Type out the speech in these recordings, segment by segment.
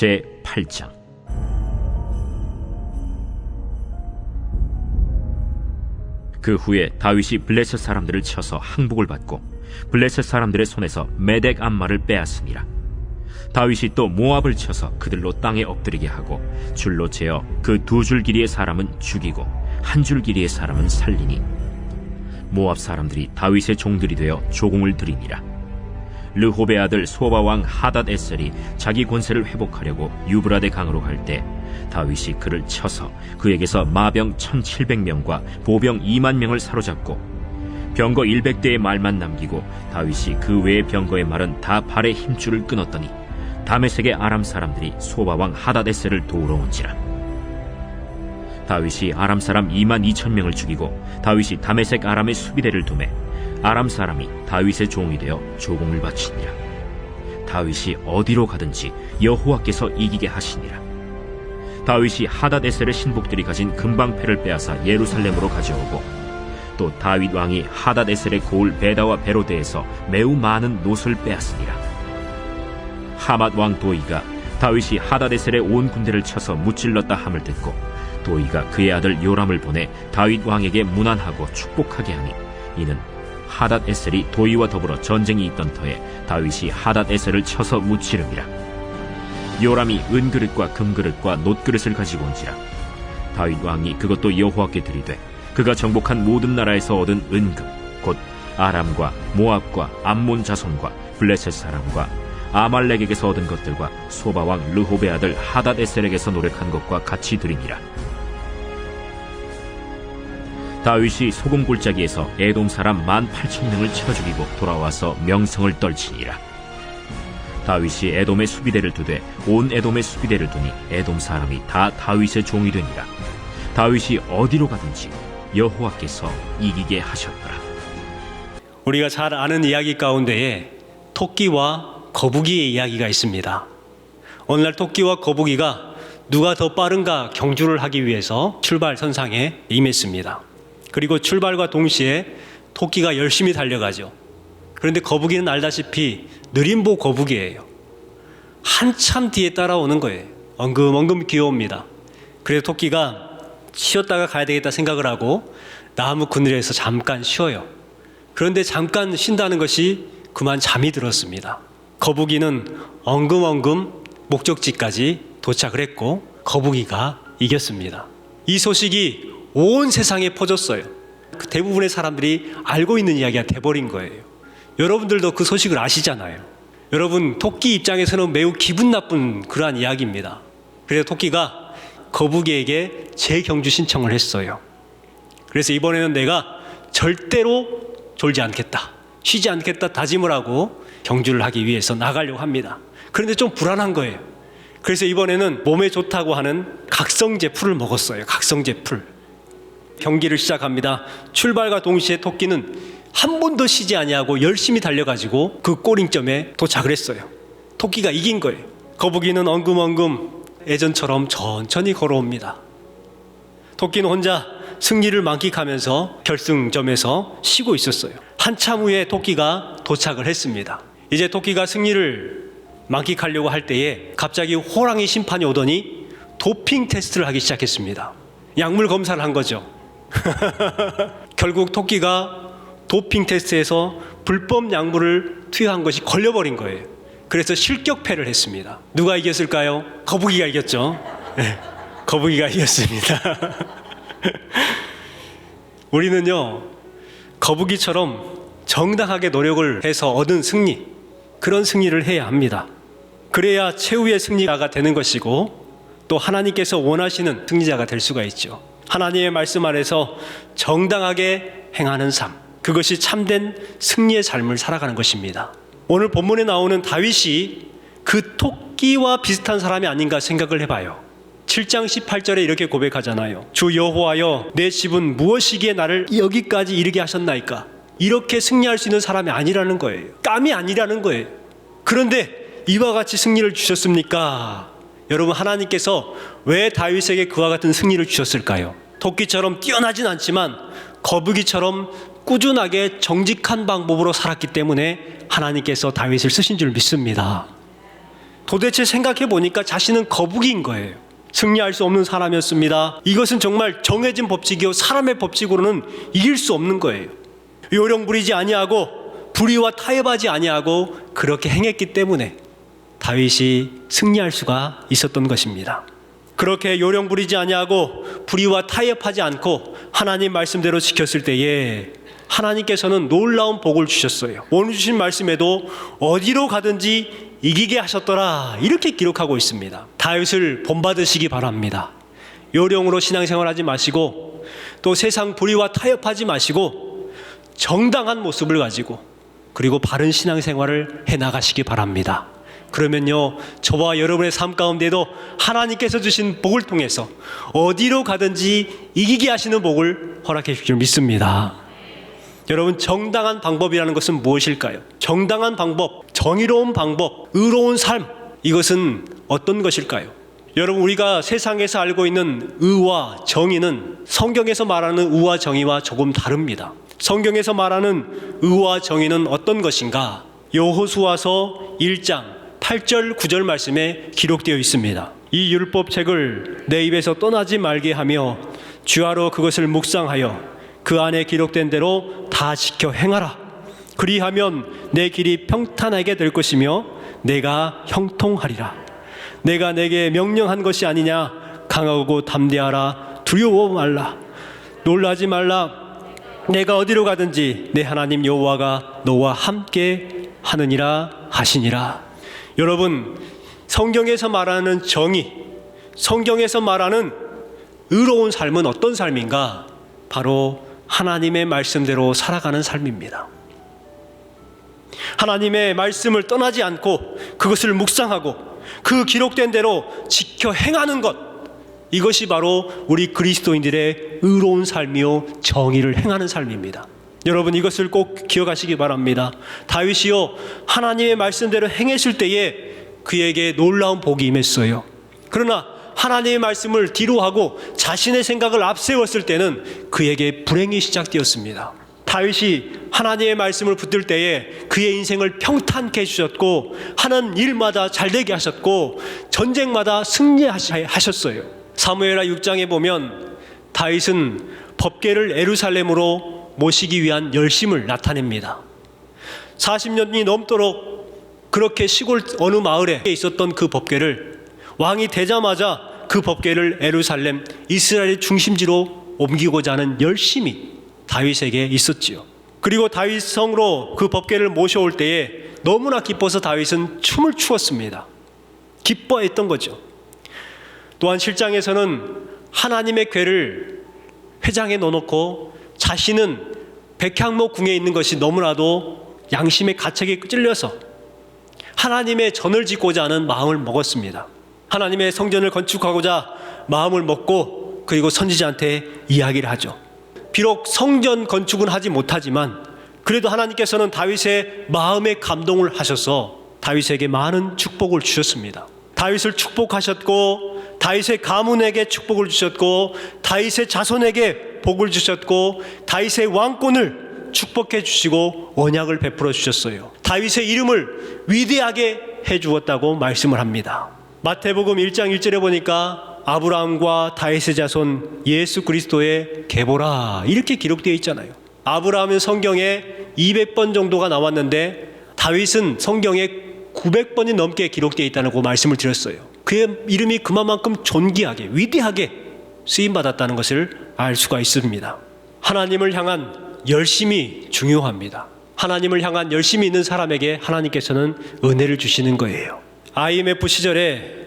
제8장. 그 후에 다윗이 블레셋 사람들을 쳐서 항복을 받고 블레셋 사람들의 손에서 메덱 암마를 빼앗으니라. 다윗이 또 모압을 쳐서 그들로 땅에 엎드리게 하고 줄로 재어 그 2줄 길이의 사람은 죽이고 1줄 길이의 사람은 살리니 모압 사람들이 다윗의 종들이 되어 조공을 드리니라. 르홉의 아들 소바 왕 하닷 에셀이 자기 권세를 회복하려고 유브라데 강으로 갈 때 다윗이 그를 쳐서 그에게서 마병 1700명과 보병 2만 명을 사로잡고 병거 100대의 말만 남기고 다윗이 그 외의 병거의 말은 다 발의 힘줄을 끊었더니 다메섹의 아람 사람들이 소바 왕 하닷 에셀을 도우러 온지라. 다윗이 아람 사람 2만 2천 명을 죽이고 다윗이 다메섹 아람의 수비대를 두매 아람 사람이 다윗의 종이 되어 조공을 바치니라. 다윗이 어디로 가든지 여호와께서 이기게 하시니라. 다윗이 하닷 에셀의 신복들이 가진 금방패를 빼앗아 예루살렘으로 가져오고 또 다윗 왕이 하닷 에셀의 고을 베다와 베로데에서 매우 많은 노를 빼앗으니라. 하맛 왕 도이가 다윗이 하닷 에셀의 온 군대를 쳐서 무찔렀다 함을 듣고 도이가 그의 아들 요람을 보내 다윗 왕에게 문안하고 축복하게 하니 이는 하닷 에셀이 도이와 더불어 전쟁이 있던 터에 다윗이 하닷 에셀을 쳐서 무찌름이라. 요람이 은그릇과 금그릇과 놋그릇을 가지고 온지라. 다윗 왕이 그것도 여호와께 드리되 그가 정복한 모든 나라에서 얻은 은금 곧 아람과 모압과 암몬 자손과 블레셋 사람과 아말렉에게서 얻은 것들과 소바 왕 르홉의 아들 하닷 에셀에게서 노력한 것과 같이 드리니라. 다윗이 소금 골짜기에서 에돔 사람 18,000명을 쳐 죽이고 돌아와서 명성을 떨치니라. 다윗이 에돔의 수비대를 두되 온 에돔의 수비대를 두니 에돔 사람이 다 다윗의 종이 되니라. 다윗이 어디로 가든지 여호와께서 이기게 하셨더라. 우리가 잘 아는 이야기 가운데에 토끼와 거북이의 이야기가 있습니다. 어느 날 토끼와 거북이가 누가 더 빠른가 경주를 하기 위해서 출발 선상에 임했습니다. 그리고 출발과 동시에 토끼가 열심히 달려가죠. 그런데 거북이는 알다시피 느림보 거북이에요. 한참 뒤에 따라오는 거예요. 엉금엉금 귀여웁니다. 그래서 토끼가 쉬었다가 가야 되겠다 생각을 하고 나무 그늘에서 잠깐 쉬어요. 그런데 잠깐 쉰다는 것이 그만 잠이 들었습니다. 거북이는 엉금엉금 목적지까지 도착을 했고 거북이가 이겼습니다. 이 소식이 온 세상에 퍼졌어요. 대부분의 사람들이 알고 있는 이야기가 돼버린 거예요. 여러분들도 그 소식을 아시잖아요. 여러분, 토끼 입장에서는 매우 기분 나쁜 그러한 이야기입니다. 그래서 토끼가 거북이에게 재경주 신청을 했어요. 그래서 이번에는 내가 절대로 졸지 않겠다, 쉬지 않겠다 다짐을 하고 경주를 하기 위해서 나가려고 합니다. 그런데 좀 불안한 거예요. 그래서 이번에는 몸에 좋다고 하는 각성제 풀을 먹었어요. 각성제 풀. 경기를 시작합니다. 출발과 동시에 토끼는 한 번도 쉬지 아니하고 열심히 달려가지고 그 꼬링점에 도착을 했어요. 토끼가 이긴 거예요. 거북이는 엉금엉금 예전처럼 천천히 걸어옵니다. 토끼는 혼자 승리를 만끽하면서 결승점에서 쉬고 있었어요. 한참 후에 토끼가 도착을 했습니다. 이제 토끼가 승리를 만끽하려고 할 때에 갑자기 호랑이 심판이 오더니 도핑 테스트를 하기 시작했습니다. 약물 검사를 한 거죠. 결국 토끼가 도핑 테스트에서 불법 약물을 투여한 것이 걸려버린 거예요. 그래서 실격패를 했습니다. 누가 이겼을까요? 거북이가 이겼죠. 네, 거북이가 이겼습니다. 우리는요, 거북이처럼 정당하게 노력을 해서 얻은 승리, 그런 승리를 해야 합니다. 그래야 최후의 승리자가 되는 것이고 또 하나님께서 원하시는 승리자가 될 수가 있죠. 하나님의 말씀 안에서 정당하게 행하는 삶, 그것이 참된 승리의 삶을 살아가는 것입니다. 오늘 본문에 나오는 다윗이 그 토끼와 비슷한 사람이 아닌가 생각을 해봐요. 7장 18절에 이렇게 고백하잖아요. 주 여호와여, 내 집은 무엇이기에 나를 여기까지 이르게 하셨나이까? 이렇게 승리할 수 있는 사람이 아니라는 거예요. 깜이 아니라는 거예요. 그런데 이와 같이 승리를 주셨습니까? 여러분, 하나님께서 왜 다윗에게 그와 같은 승리를 주셨을까요? 토끼처럼 뛰어나진 않지만 거북이처럼 꾸준하게 정직한 방법으로 살았기 때문에 하나님께서 다윗을 쓰신 줄 믿습니다. 도대체 생각해 보니까 자신은 거북이인 거예요. 승리할 수 없는 사람이었습니다. 이것은 정말 정해진 법칙이요, 사람의 법칙으로는 이길 수 없는 거예요. 요령 부리지 아니하고 불의와 타협하지 아니하고 그렇게 행했기 때문에 다윗이 승리할 수가 있었던 것입니다. 그렇게 요령 부리지 아니하고 불의와 타협하지 않고 하나님 말씀대로 지켰을 때에 하나님께서는 놀라운 복을 주셨어요. 오늘 주신 말씀에도 어디로 가든지 이기게 하셨더라, 이렇게 기록하고 있습니다. 다윗을 본받으시기 바랍니다. 요령으로 신앙생활하지 마시고 또 세상 불의와 타협하지 마시고 정당한 모습을 가지고 그리고 바른 신앙생활을 해나가시기 바랍니다. 그러면요, 저와 여러분의 삶 가운데도 하나님께서 주신 복을 통해서 어디로 가든지 이기게 하시는 복을 허락해 주실 줄 믿습니다. 여러분, 정당한 방법이라는 것은 무엇일까요? 정당한 방법, 정의로운 방법, 의로운 삶, 이것은 어떤 것일까요? 여러분, 우리가 세상에서 알고 있는 의와 정의는 성경에서 말하는 의와 정의와 조금 다릅니다. 성경에서 말하는 의와 정의는 어떤 것인가? 여호수아서 1장 8절 9절 말씀에 기록되어 있습니다. 이 율법책을 내 입에서 떠나지 말게 하며 주야로 그것을 묵상하여 그 안에 기록된 대로 다 지켜 행하라. 그리하면 내 길이 평탄하게 될 것이며 내가 형통하리라. 내가 내게 명령한 것이 아니냐? 강하고 담대하라. 두려워 말라. 놀라지 말라. 내가 어디로 가든지 내 하나님 여호와가 너와 함께 하느니라 하시니라. 여러분, 성경에서 말하는 정의, 성경에서 말하는 의로운 삶은 어떤 삶인가? 바로 하나님의 말씀대로 살아가는 삶입니다. 하나님의 말씀을 떠나지 않고 그것을 묵상하고 그 기록된 대로 지켜 행하는 것, 이것이 바로 우리 그리스도인들의 의로운 삶이요, 정의를 행하는 삶입니다. 여러분, 이것을 꼭 기억하시기 바랍니다. 다윗이요, 하나님의 말씀대로 행했을 때에 그에게 놀라운 복이 임했어요. 그러나 하나님의 말씀을 뒤로하고 자신의 생각을 앞세웠을 때는 그에게 불행이 시작되었습니다. 다윗이 하나님의 말씀을 붙들 때에 그의 인생을 평탄케 해주셨고 하는 일마다 잘되게 하셨고 전쟁마다 승리하셨어요. 사무엘하 6장에 보면 다윗은 법궤를 예루살렘으로 모시기 위한 열심을 나타냅니다. 40년이 넘도록 그렇게 시골 어느 마을에 있었던 그 법궤를 왕이 되자마자 그 법궤를 예루살렘 이스라엘의 중심지로 옮기고자 하는 열심이 다윗에게 있었지요. 그리고 다윗 성으로 그 법궤를 모셔올 때에 너무나 기뻐서 다윗은 춤을 추었습니다. 기뻐했던 거죠. 또한 7장에서는 하나님의 궤를 회장에 넣어놓고 자신은 백향목 궁에 있는 것이 너무나도 양심의 가책에 찔려서 하나님의 전을 짓고자 하는 마음을 먹었습니다. 하나님의 성전을 건축하고자 마음을 먹고 그리고 선지자한테 이야기를 하죠. 비록 성전 건축은 하지 못하지만 그래도 하나님께서는 다윗의 마음에 감동을 하셔서 다윗에게 많은 축복을 주셨습니다. 다윗을 축복하셨고 다윗의 가문에게 축복을 주셨고 다윗의 자손에게 복을 주셨고 다윗의 왕권을 축복해 주시고 언약을 베풀어 주셨어요. 다윗의 이름을 위대하게 해 주었다고 말씀을 합니다. 마태복음 1장 1절에 보니까 아브라함과 다윗의 자손 예수 그리스도의 계보라 이렇게 기록되어 있잖아요. 아브라함은 성경에 200번 정도가 나왔는데 다윗은 성경에 900번이 넘게 기록되어 있다고 말씀을 드렸어요. 그의 이름이 그만큼 존귀하게 위대하게 쓰임받았다는 것을 알 수가 있습니다. 하나님을 향한 열심이 중요합니다. 하나님을 향한 열심이 있는 사람에게 하나님께서는 은혜를 주시는 거예요. IMF 시절에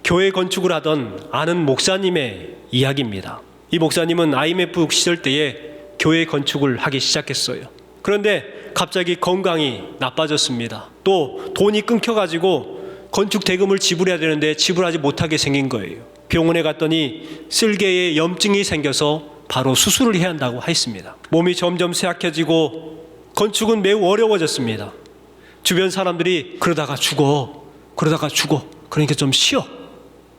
교회 건축을 하던 아는 목사님의 이야기입니다. 이 목사님은 IMF 시절 때에 교회 건축을 하기 시작했어요. 그런데 갑자기 건강이 나빠졌습니다. 또 돈이 끊겨가지고 건축 대금을 지불해야 되는데 지불하지 못하게 생긴 거예요. 병원에 갔더니 쓸개에 염증이 생겨서 바로 수술을 해야 한다고 했습니다. 몸이 점점 쇠약해지고 건축은 매우 어려워졌습니다. 주변 사람들이 그러다가 죽어. 그러니까 좀 쉬어.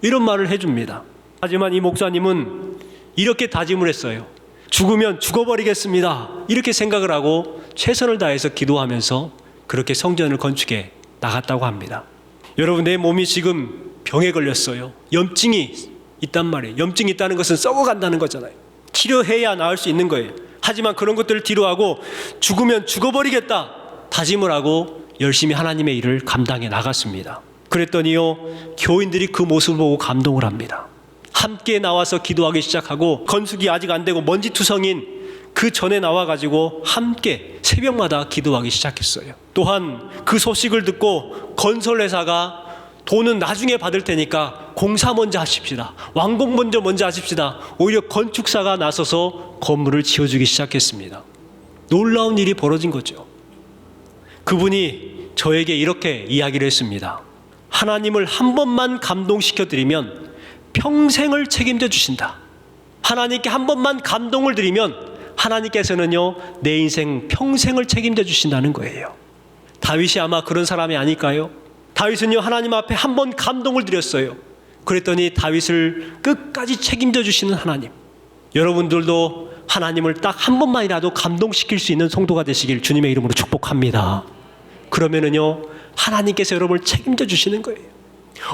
이런 말을 해줍니다. 하지만 이 목사님은 이렇게 다짐을 했어요. 죽으면 죽어버리겠습니다. 이렇게 생각을 하고 최선을 다해서 기도하면서 그렇게 성전을 건축해 나갔다고 합니다. 여러분, 내 몸이 지금 병에 걸렸어요. 염증이 있단 말이에요. 염증이 있다는 것은 썩어간다는 거잖아요. 치료해야 나을 수 있는 거예요. 하지만 그런 것들을 뒤로하고 죽으면 죽어버리겠다 다짐을 하고 열심히 하나님의 일을 감당해 나갔습니다. 그랬더니요, 교인들이 그 모습을 보고 감동을 합니다. 함께 나와서 기도하기 시작하고 건축이 아직 안 되고 먼지투성인 그 전에 나와가지고 함께 새벽마다 기도하기 시작했어요. 또한 그 소식을 듣고 건설회사가 돈은 나중에 받을 테니까 공사 먼저 하십시다. 완공 먼저 하십시다. 오히려 건축사가 나서서 건물을 지어주기 시작했습니다. 놀라운 일이 벌어진 거죠. 그분이 저에게 이렇게 이야기를 했습니다. 하나님을 한 번만 감동시켜드리면 평생을 책임져 주신다. 하나님께 한 번만 감동을 드리면 하나님께서는요, 내 인생 평생을 책임져 주신다는 거예요. 다윗이 아마 그런 사람이 아닐까요? 다윗은요, 하나님 앞에 한 번 감동을 드렸어요. 그랬더니 다윗을 끝까지 책임져 주시는 하나님. 여러분들도 하나님을 딱 한 번만이라도 감동시킬 수 있는 성도가 되시길 주님의 이름으로 축복합니다. 그러면은요, 하나님께서 여러분을 책임져 주시는 거예요.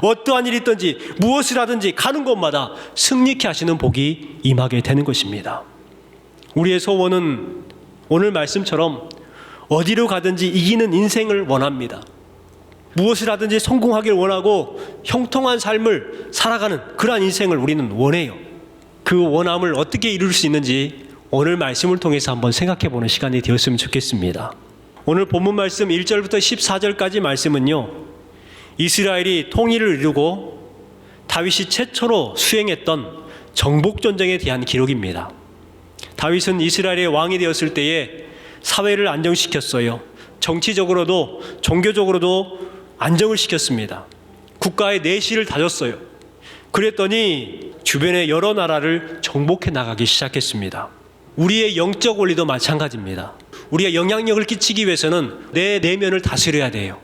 어떠한 일이 있든지 무엇을 하든지 가는 곳마다 승리케 하시는 복이 임하게 되는 것입니다. 우리의 소원은 오늘 말씀처럼 어디로 가든지 이기는 인생을 원합니다. 무엇을 하든지 성공하길 원하고 형통한 삶을 살아가는 그러한 인생을 우리는 원해요. 그 원함을 어떻게 이룰 수 있는지 오늘 말씀을 통해서 한번 생각해보는 시간이 되었으면 좋겠습니다. 오늘 본문 말씀 1절부터 14절까지 말씀은요, 이스라엘이 통일을 이루고 다윗이 최초로 수행했던 정복전쟁에 대한 기록입니다. 다윗은 이스라엘의 왕이 되었을 때에 사회를 안정시켰어요. 정치적으로도 종교적으로도 안정을 시켰습니다. 국가의 내실을 다졌어요. 그랬더니 주변의 여러 나라를 정복해 나가기 시작했습니다. 우리의 영적 원리도 마찬가지입니다. 우리가 영향력을 끼치기 위해서는 내 내면을 다스려야 돼요.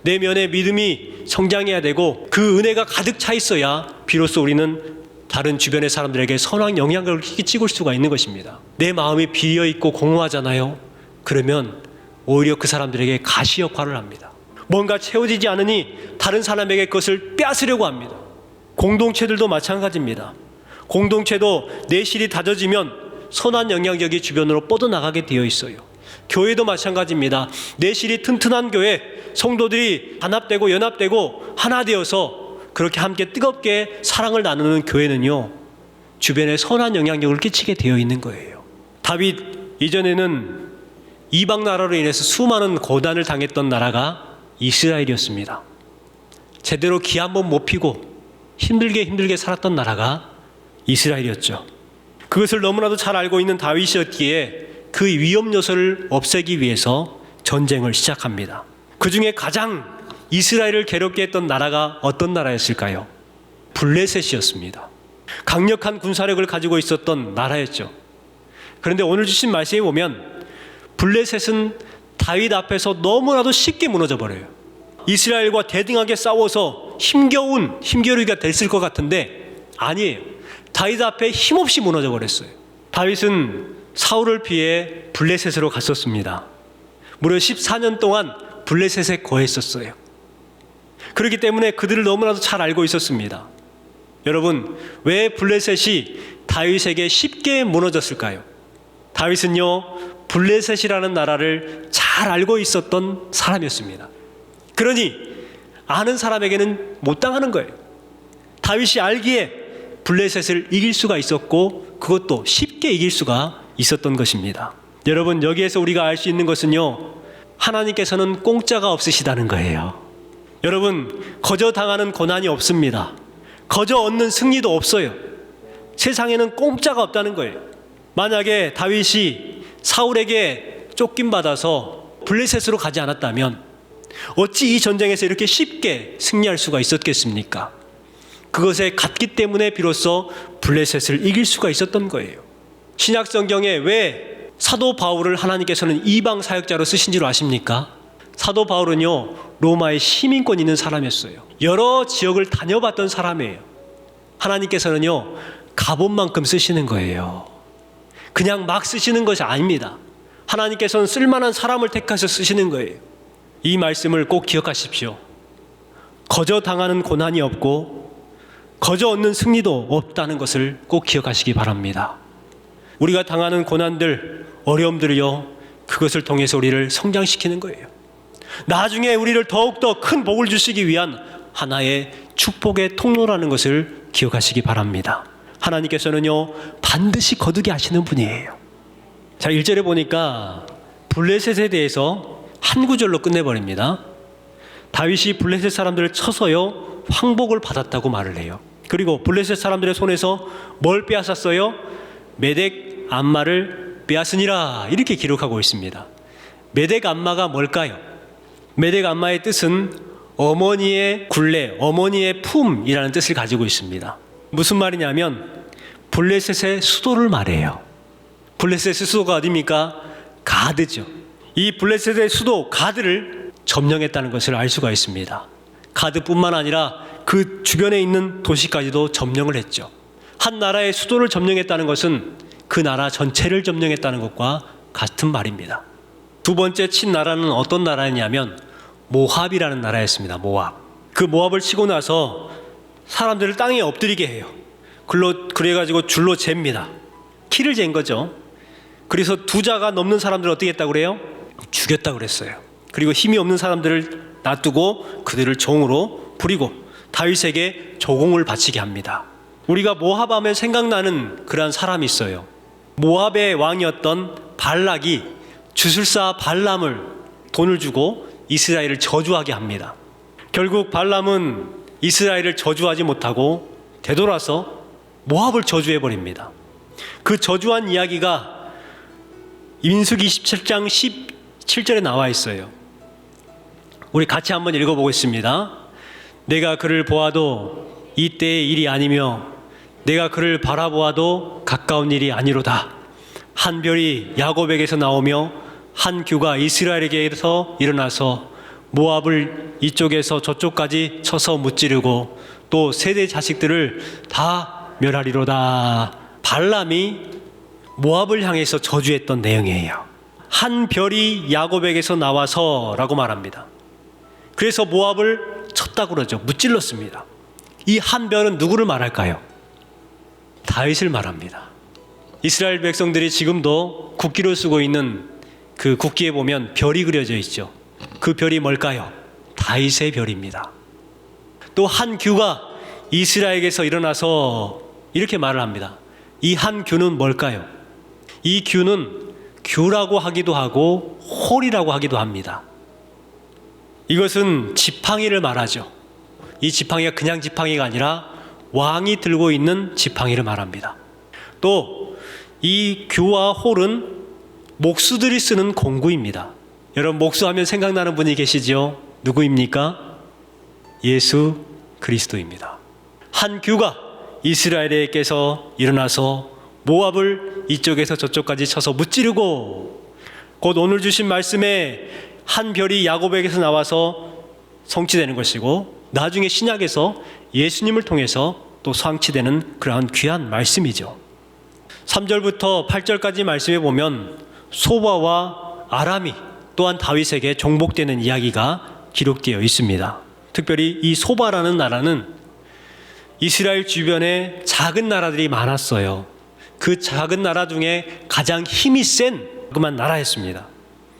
내면의 믿음이 성장해야 되고 그 은혜가 가득 차 있어야 비로소 우리는 다른 주변의 사람들에게 선한 영향력을 끼칠 수가 있는 것입니다. 내 마음이 비어있고 공허하잖아요. 그러면 오히려 그 사람들에게 가시 역할을 합니다. 뭔가 채워지지 않으니 다른 사람에게 그것을 빼앗으려고 합니다. 공동체들도 마찬가지입니다. 공동체도 내실이 다져지면 선한 영향력이 주변으로 뻗어나가게 되어 있어요. 교회도 마찬가지입니다. 내실이 튼튼한 교회, 성도들이 단합되고 연합되고 하나 되어서 그렇게 함께 뜨겁게 사랑을 나누는 교회는요, 주변에 선한 영향력을 끼치게 되어 있는 거예요. 다윗 이전에는 이방 나라로 인해서 수많은 고난을 당했던 나라가 이스라엘이었습니다. 제대로 기 한번 못 피고 힘들게 살았던 나라가 이스라엘이었죠. 그것을 너무나도 잘 알고 있는 다윗이었기에 그 위험 요소를 없애기 위해서 전쟁을 시작합니다. 그 중에 가장 이스라엘을 괴롭게 했던 나라가 어떤 나라였을까요? 블레셋이었습니다. 강력한 군사력을 가지고 있었던 나라였죠. 그런데 오늘 주신 말씀에 보면 블레셋은 다윗 앞에서 너무나도 쉽게 무너져 버려요. 이스라엘과 대등하게 싸워서 힘겨루기가 됐을 것 같은데 아니에요. 다윗 앞에 힘없이 무너져 버렸어요. 다윗은 사울을 피해 블레셋으로 갔었습니다. 무려 14년 동안 블레셋에 거했었어요. 그렇기 때문에 그들을 너무나도 잘 알고 있었습니다. 여러분, 왜 블레셋이 다윗에게 쉽게 무너졌을까요? 다윗은요, 블레셋이라는 나라를 잘 알고 있었던 사람이었습니다. 그러니 아는 사람에게는 못 당하는 거예요. 다윗이 알기에 블레셋을 이길 수가 있었고 그것도 쉽게 이길 수가 있었던 것입니다. 여러분, 여기에서 우리가 알 수 있는 것은요, 하나님께서는 공짜가 없으시다는 거예요. 여러분, 거저 당하는 고난이 없습니다. 거저 얻는 승리도 없어요. 세상에는 공짜가 없다는 거예요. 만약에 다윗이 사울에게 쫓김받아서 블레셋으로 가지 않았다면 어찌 이 전쟁에서 이렇게 쉽게 승리할 수가 있었겠습니까? 그것에 갔기 때문에 비로소 블레셋을 이길 수가 있었던 거예요. 신약 성경에 왜 사도 바울을 하나님께서는 이방 사역자로 쓰신 줄 아십니까? 사도 바울은요, 로마의 시민권 있는 사람이었어요. 여러 지역을 다녀봤던 사람이에요. 하나님께서는요, 가본 만큼 쓰시는 거예요. 그냥 막 쓰시는 것이 아닙니다. 하나님께서는 쓸만한 사람을 택해서 쓰시는 거예요. 이 말씀을 꼭 기억하십시오. 거저 당하는 고난이 없고 거저 얻는 승리도 없다는 것을 꼭 기억하시기 바랍니다. 우리가 당하는 고난들, 어려움들이요, 그것을 통해서 우리를 성장시키는 거예요. 나중에 우리를 더욱더 큰 복을 주시기 위한 하나의 축복의 통로라는 것을 기억하시기 바랍니다. 하나님께서는요, 반드시 거두게 하시는 분이에요. 자, 1절에 보니까 블레셋에 대해서 한 구절로 끝내버립니다. 다윗이 블레셋 사람들을 쳐서요, 황복을 받았다고 말을 해요. 그리고 블레셋 사람들의 손에서 뭘 빼앗았어요? 메덱 암마를 빼앗으니라, 이렇게 기록하고 있습니다. 메덱 암마가 뭘까요? 메덱 암마의 뜻은 어머니의 굴레, 어머니의 품이라는 뜻을 가지고 있습니다. 무슨 말이냐면 블레셋의 수도를 말해요. 블레셋의 수도가 어디입니까? 가드죠. 이 블레셋의 수도 가드를 점령했다는 것을 알 수가 있습니다. 가드뿐만 아니라 그 주변에 있는 도시까지도 점령을 했죠. 한 나라의 수도를 점령했다는 것은 그 나라 전체를 점령했다는 것과 같은 말입니다. 두 번째 친 나라는 어떤 나라냐면 모압이라는 나라였습니다. 모압. 그 모압을 치고 나서 사람들을 땅에 엎드리게 해요. 그래가지고 줄로 잽니다. 키를 잰 거죠. 그래서 두 자가 넘는 사람들을 어떻게 했다고 그래요? 죽였다고 그랬어요. 그리고 힘이 없는 사람들을 놔두고 그들을 종으로 부리고 다윗에게 조공을 바치게 합니다. 우리가 모압 하면 생각나는 그러한 사람이 있어요. 모압의 왕이었던 발락이 주술사 발람을 돈을 주고 이스라엘을 저주하게 합니다. 결국 발람은 이스라엘을 저주하지 못하고 되돌아서 모압을 저주해버립니다. 그 저주한 이야기가 민수기 27장 17절에 나와 있어요. 우리 같이 한번 읽어보겠습니다. 내가 그를 보아도 이때의 일이 아니며 내가 그를 바라보아도 가까운 일이 아니로다. 한 별이 야곱에게서 나오며 한 규가 이스라엘에게서 일어나서 모압을 이쪽에서 저쪽까지 쳐서 무찌르고 또 세대 자식들을 다 멸하리로다. 발람이 모압을 향해서 저주했던 내용이에요. 한 별이 야곱에게서 나와서 라고 말합니다. 그래서 모압을 쳤다고 그러죠. 무찔렀습니다. 이 한 별은 누구를 말할까요? 다윗을 말합니다. 이스라엘 백성들이 지금도 국기로 쓰고 있는 그 국기에 보면 별이 그려져 있죠. 그 별이 뭘까요? 다윗의 별입니다. 또 한 규가 이스라엘에게서 일어나서 이렇게 말을 합니다. 이 한 규는 뭘까요? 이 규는 규라고 하기도 하고 홀이라고 하기도 합니다. 이것은 지팡이를 말하죠. 이 지팡이가 그냥 지팡이가 아니라 왕이 들고 있는 지팡이를 말합니다. 또 이 규와 홀은 목수들이 쓰는 공구입니다. 여러분, 목수하면 생각나는 분이 계시죠? 누구입니까? 예수 그리스도입니다. 한 규가 이스라엘에게서 일어나서 모압을 이쪽에서 저쪽까지 쳐서 무찌르고, 곧 오늘 주신 말씀에 한 별이 야곱에게서 나와서 성취되는 것이고, 나중에 신약에서 예수님을 통해서 또 성취되는 그러한 귀한 말씀이죠. 3절부터 8절까지 말씀해 보면 소바와 아람이 또한 다윗에게 종복되는 이야기가 기록되어 있습니다. 특별히 이 소바라는 나라는 이스라엘 주변에 작은 나라들이 많았어요. 그 작은 나라 중에 가장 힘이 센 그만 나라였습니다.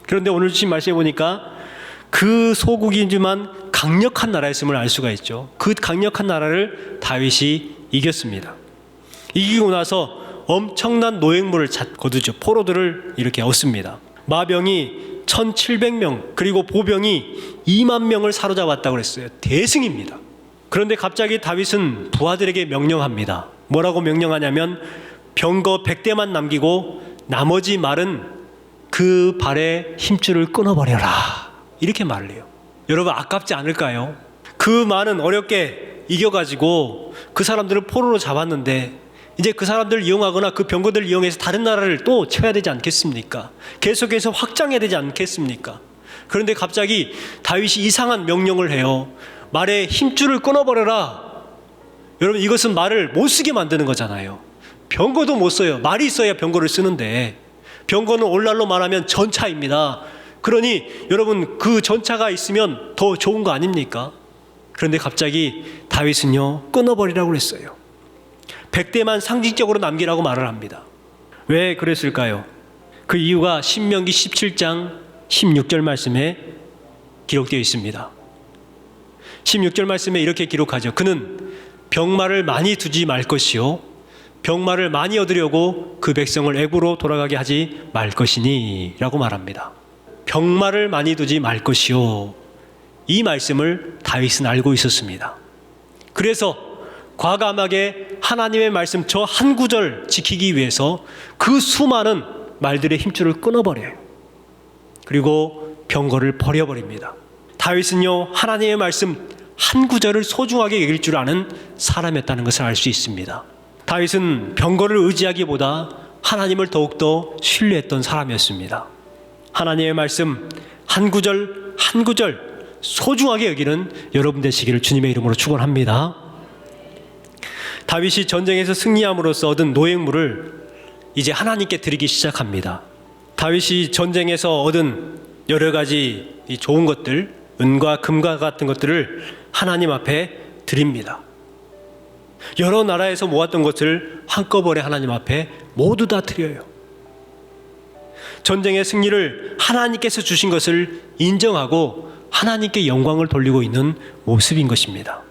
그런데 오늘 주신 말씀해 보니까 그 소국이지만 강력한 나라였음을 알 수가 있죠. 그 강력한 나라를 다윗이 이겼습니다. 이기고 나서 엄청난 노획물을 거두죠. 포로들을 이렇게 얻습니다. 마병이 1700명, 그리고 보병이 2만 명을 사로잡았다고 그랬어요. 대승입니다. 그런데 갑자기 다윗은 부하들에게 명령합니다. 뭐라고 명령하냐면 병거 100대만 남기고 나머지 말은 그 발의 힘줄을 끊어버려라, 이렇게 말을 해요. 여러분, 아깝지 않을까요? 그 많은 어렵게 이겨가지고 그 사람들을 포로로 잡았는데 이제 그 사람들을 이용하거나 그 병거들을 이용해서 다른 나라를 또 쳐야 되지 않겠습니까? 계속해서 확장해야 되지 않겠습니까? 그런데 갑자기 다윗이 이상한 명령을 해요. 말의 힘줄을 끊어버려라. 여러분, 이것은 말을 못 쓰게 만드는 거잖아요. 병거도 못 써요. 말이 있어야 병거를 쓰는데, 병거는 오늘날로 말하면 전차입니다. 그러니 여러분, 그 전차가 있으면 더 좋은 거 아닙니까? 그런데 갑자기 다윗은요, 끊어버리라고 그랬어요. 100대만 상징적으로 남기라고 말을 합니다. 왜 그랬을까요? 그 이유가 신명기 17장 16절 말씀에 기록되어 있습니다. 16절 말씀에 이렇게 기록하죠. 그는 병마를 많이 두지 말 것이요 병마를 많이 얻으려고 그 백성을 애굽으로 돌아가게 하지 말 것이니 라고 말합니다. 병마를 많이 두지 말 것이요, 이 말씀을 다윗은 알고 있었습니다. 그래서 과감하게 하나님의 말씀 저 한 구절 지키기 위해서 그 수많은 말들의 힘줄을 끊어버려요. 그리고 병거를 버려버립니다. 다윗은요, 하나님의 말씀 한 구절을 소중하게 여길 줄 아는 사람이었다는 것을 알 수 있습니다. 다윗은 병거를 의지하기보다 하나님을 더욱더 신뢰했던 사람이었습니다. 하나님의 말씀 한 구절 한 구절 소중하게 여기는 여러분 되시기를 주님의 이름으로 축원합니다. 다윗이 전쟁에서 승리함으로써 얻은 노획물을 이제 하나님께 드리기 시작합니다. 다윗이 전쟁에서 얻은 여러 가지 이 좋은 것들, 은과 금과 같은 것들을 하나님 앞에 드립니다. 여러 나라에서 모았던 것을 한꺼번에 하나님 앞에 모두 다 드려요. 전쟁의 승리를 하나님께서 주신 것을 인정하고 하나님께 영광을 돌리고 있는 모습인 것입니다.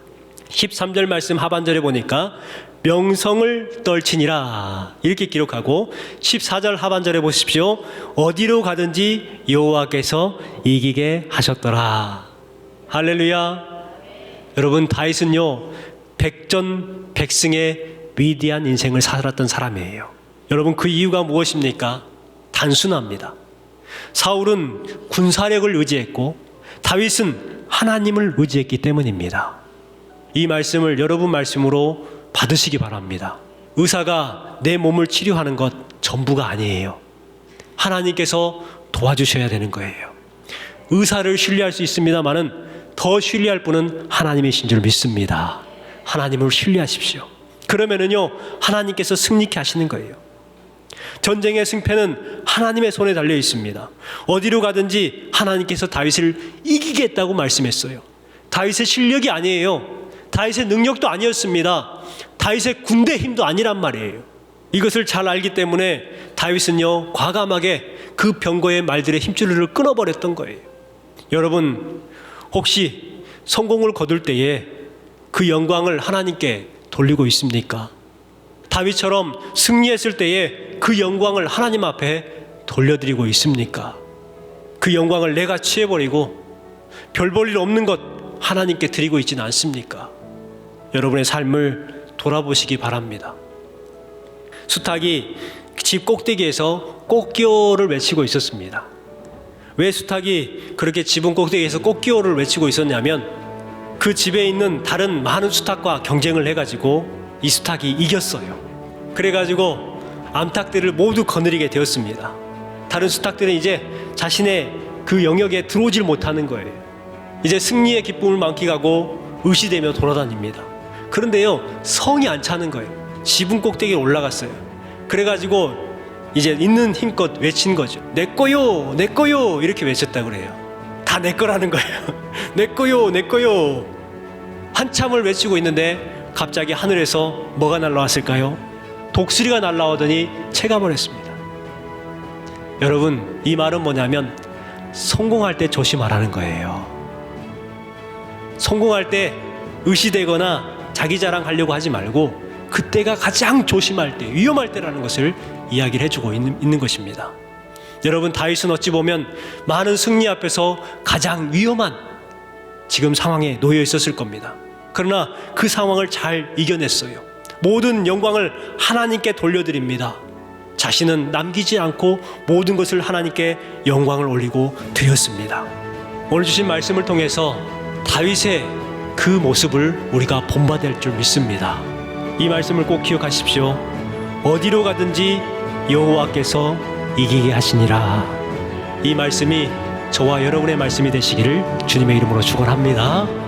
13절 말씀 하반절에 보니까 명성을 떨치니라 이렇게 기록하고, 14절 하반절에 보십시오. 어디로 가든지 여호와께서 이기게 하셨더라. 할렐루야. 여러분, 다윗은요 백전백승의 위대한 인생을 살았던 사람이에요. 여러분, 그 이유가 무엇입니까? 단순합니다. 사울은 군사력을 의지했고 다윗은 하나님을 의지했기 때문입니다. 이 말씀을 여러분 말씀으로 받으시기 바랍니다. 의사가 내 몸을 치료하는 것 전부가 아니에요. 하나님께서 도와주셔야 되는 거예요. 의사를 신뢰할 수 있습니다만은 더 신뢰할 분은 하나님이신 줄 믿습니다. 하나님을 신뢰하십시오. 그러면은요, 하나님께서 승리케 하시는 거예요. 전쟁의 승패는 하나님의 손에 달려 있습니다. 어디로 가든지 하나님께서 다윗을 이기겠다고 말씀했어요. 다윗의 실력이 아니에요. 다윗의 능력도 아니었습니다. 다윗의 군대 힘도 아니란 말이에요. 이것을 잘 알기 때문에 다윗은요, 과감하게 그 병거의 말들의 힘줄을 끊어버렸던 거예요. 여러분, 혹시 성공을 거둘 때에 그 영광을 하나님께 돌리고 있습니까? 다윗처럼 승리했을 때에 그 영광을 하나님 앞에 돌려드리고 있습니까? 그 영광을 내가 취해버리고 별 볼 일 없는 것 하나님께 드리고 있지는 않습니까? 여러분의 삶을 돌아보시기 바랍니다. 수탉이 집 꼭대기에서 꽃기호를 외치고 있었습니다. 왜 수탉이 그렇게 지붕 꼭대기에서 꽃기호를 외치고 있었냐면, 그 집에 있는 다른 많은 수탉과 경쟁을 해가지고 이 수탉이 이겼어요. 그래가지고 암탉들을 모두 거느리게 되었습니다. 다른 수탉들은 이제 자신의 그 영역에 들어오질 못하는 거예요. 이제 승리의 기쁨을 만끽하고 의시되며 돌아다닙니다. 그런데요, 성이 안 차는 거예요. 지붕 꼭대기에 올라갔어요. 그래가지고 이제 있는 힘껏 외친 거죠. 내 거요, 내 거요, 이렇게 외쳤다고 그래요. 다 내 거라는 거예요. 내 거요, 내 거요. 한참을 외치고 있는데 갑자기 하늘에서 뭐가 날라왔을까요? 독수리가 날라오더니 채가버렸습니다. 여러분, 이 말은 뭐냐면 성공할 때 조심하라는 거예요. 성공할 때 의시되거나 자기 자랑하려고 하지 말고 그때가 가장 조심할 때, 위험할 때라는 것을 이야기를 해주고 있는 것입니다. 여러분, 다윗은 어찌 보면 많은 승리 앞에서 가장 위험한 지금 상황에 놓여 있었을 겁니다. 그러나 그 상황을 잘 이겨냈어요. 모든 영광을 하나님께 돌려드립니다. 자신은 남기지 않고 모든 것을 하나님께 영광을 올리고 드렸습니다. 오늘 주신 말씀을 통해서 다윗의 그 모습을 우리가 본받을 줄 믿습니다. 이 말씀을 꼭 기억하십시오. 어디로 가든지 여호와께서 이기게 하시니라. 이 말씀이 저와 여러분의 말씀이 되시기를 주님의 이름으로 축원합니다.